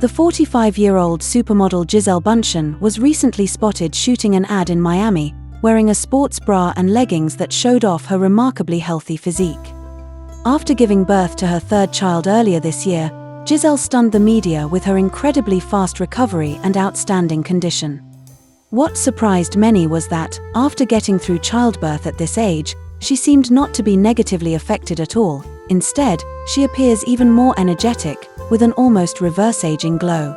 The 45-year-old supermodel Gisele Bündchen was recently spotted shooting an ad in Miami, wearing a sports bra and leggings that showed off her remarkably healthy physique. After giving birth to her third child earlier this year, Gisele stunned the media with her incredibly fast recovery and outstanding condition. What surprised many was that, after getting through childbirth at this age, she seemed not to be negatively affected at all. Instead, she appears even more energetic, with an almost reverse-aging glow.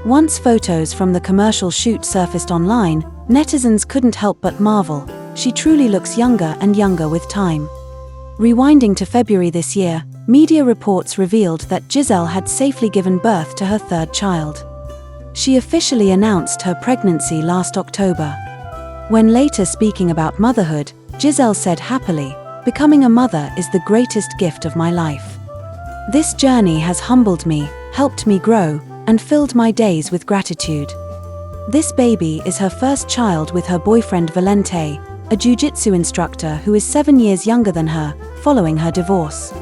Once photos from the commercial shoot surfaced online, netizens couldn't help but marvel. She truly looks younger and younger with time. Rewinding to February this year, media reports revealed that Gisele had safely given birth to her third child. She officially announced her pregnancy last October. When later speaking about motherhood, Gisele said happily, "Becoming a mother is the greatest gift of my life. This journey has humbled me, helped me grow, and filled my days with gratitude." This baby is her first child with her boyfriend Valente, a jiu-jitsu instructor who is 7 years younger than her, following her divorce.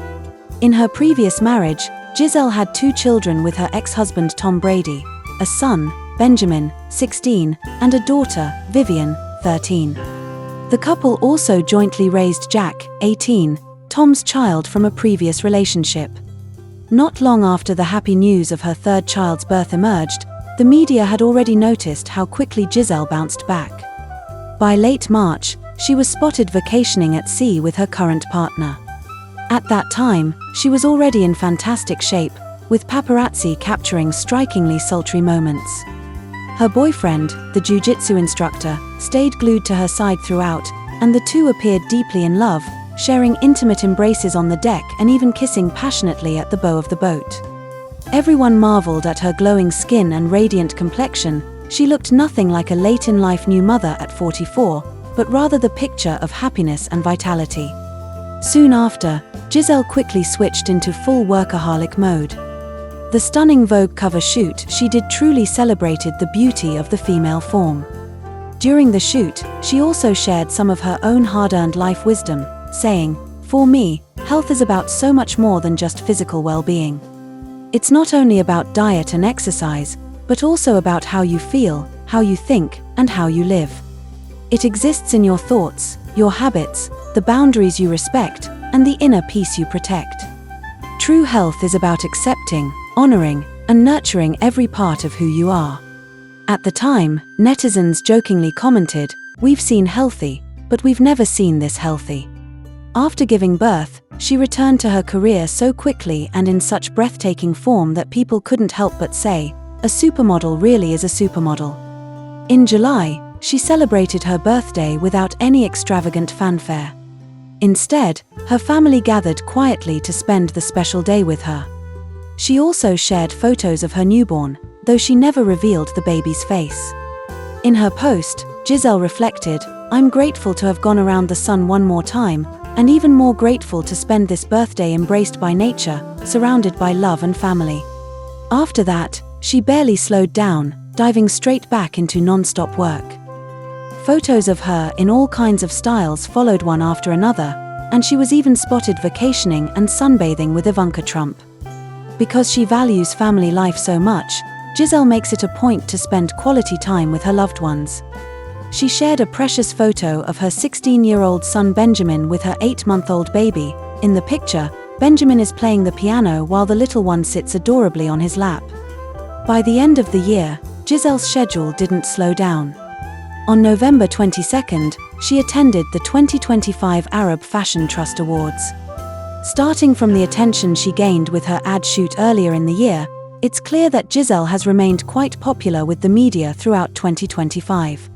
In her previous marriage, Gisele had 2 children with her ex-husband Tom Brady, a son, Benjamin, 16, and a daughter, Vivian, 13. The couple also jointly raised Jack, 18, Tom's child from a previous relationship. Not long after the happy news of her third child's birth emerged, the media had already noticed how quickly Gisele bounced back. By late March, she was spotted vacationing at sea with her current partner. At that time, she was already in fantastic shape, with paparazzi capturing strikingly sultry moments. Her boyfriend, the jiu-jitsu instructor, stayed glued to her side throughout, and the two appeared deeply in love, sharing intimate embraces on the deck and even kissing passionately at the bow of the boat. Everyone marveled at her glowing skin and radiant complexion. She looked nothing like a late-in-life new mother at 44, but rather the picture of happiness and vitality. Soon after, Gisele quickly switched into full workaholic mode. The stunning Vogue cover shoot she did truly celebrated the beauty of the female form. During the shoot, she also shared some of her own hard-earned life wisdom, saying, "For me, health is about so much more than just physical well-being. It's not only about diet and exercise, but also about how you feel, how you think, and how you live. It exists in your thoughts, your habits, the boundaries you respect, and the inner peace you protect. True health is about accepting, honoring, and nurturing every part of who you are." At the time, netizens jokingly commented, "We've seen healthy, but we've never seen this healthy." After giving birth, she returned to her career so quickly and in such breathtaking form that people couldn't help but say, "A supermodel really is a supermodel." In July, she celebrated her birthday without any extravagant fanfare. Instead, her family gathered quietly to spend the special day with her. She also shared photos of her newborn, though she never revealed the baby's face. In her post, Gisele reflected, "I'm grateful to have gone around the sun one more time, and even more grateful to spend this birthday embraced by nature, surrounded by love and family." After that, she barely slowed down, diving straight back into non-stop work. Photos of her in all kinds of styles followed one after another, and she was even spotted vacationing and sunbathing with Ivanka Trump. Because she values family life so much, Gisele makes it a point to spend quality time with her loved ones. She shared a precious photo of her 16-year-old son Benjamin with her 8-month-old baby. In the picture, Benjamin is playing the piano while the little one sits adorably on his lap. By the end of the year, Gisele's schedule didn't slow down. On November 22nd, she attended the 2025 Arab Fashion Trust Awards. Starting from the attention she gained with her ad shoot earlier in the year, it's clear that Gisele has remained quite popular with the media throughout 2025.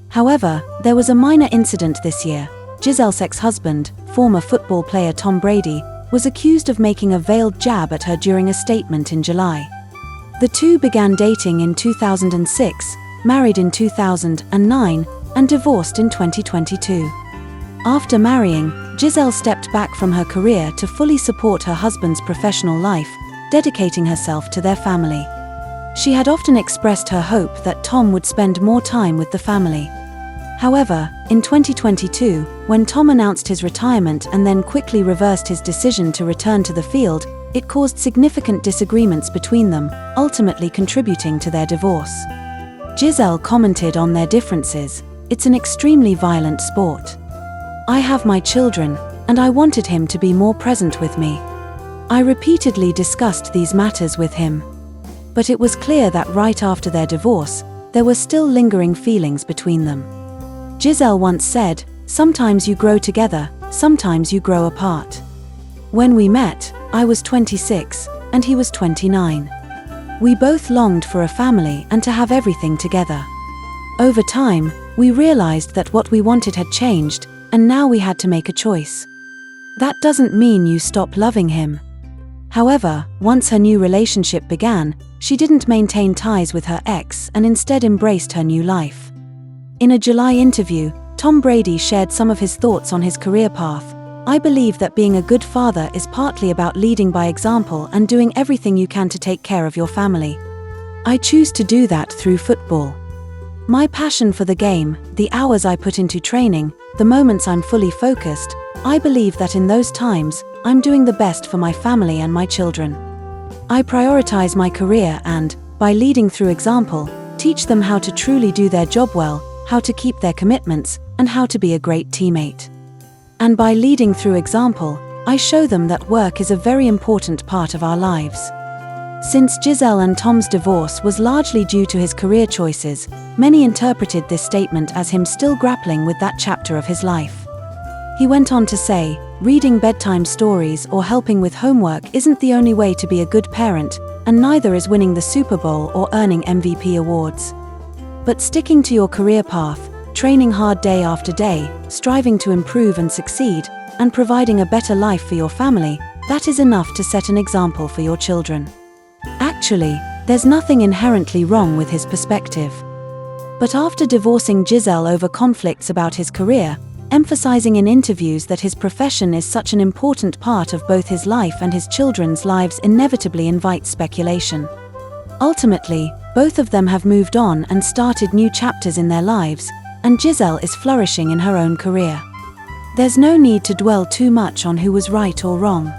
However, there was a minor incident this year. Gisele's ex-husband, former football player Tom Brady, was accused of making a veiled jab at her during a statement in July. The two began dating in 2006, married in 2009, and divorced in 2022. After marrying, Gisele stepped back from her career to fully support her husband's professional life, dedicating herself to their family. She had often expressed her hope that Tom would spend more time with the family. However, in 2022, when Tom announced his retirement and then quickly reversed his decision to return to the field, it caused significant disagreements between them, ultimately contributing to their divorce. Gisele commented on their differences, "It's an extremely violent sport. I have my children, and I wanted him to be more present with me. I repeatedly discussed these matters with him. But it was clear that right after their divorce, there were still lingering feelings between them." Gisele once said, "Sometimes you grow together, sometimes you grow apart. When we met, I was 26, and he was 29. We both longed for a family and to have everything together. Over time, we realized that what we wanted had changed, and now we had to make a choice. That doesn't mean you stop loving him." However, once her new relationship began, she didn't maintain ties with her ex and instead embraced her new life. In a July interview, Tom Brady shared some of his thoughts on his career path. "I believe that being a good father is partly about leading by example and doing everything you can to take care of your family. I choose to do that through football. My passion for the game, the hours I put into training, the moments I'm fully focused, I believe that in those times, I'm doing the best for my family and my children. I prioritize my career and, by leading through example, teach them how to truly do their job well, how to keep their commitments, and how to be a great teammate. And by leading through example, I show them that work is a very important part of our lives." Since Gisele and Tom's divorce was largely due to his career choices, many interpreted this statement as him still grappling with that chapter of his life. He went on to say, "Reading bedtime stories or helping with homework isn't the only way to be a good parent, and neither is winning the Super Bowl or earning MVP awards. But sticking to your career path, training hard day after day, striving to improve and succeed, and providing a better life for your family, that is enough to set an example for your children." Actually, there's nothing inherently wrong with his perspective. But after divorcing Gisele over conflicts about his career, emphasizing in interviews that his profession is such an important part of both his life and his children's lives inevitably invites speculation. Ultimately, both of them have moved on and started new chapters in their lives, and Gisele is flourishing in her own career. There's no need to dwell too much on who was right or wrong.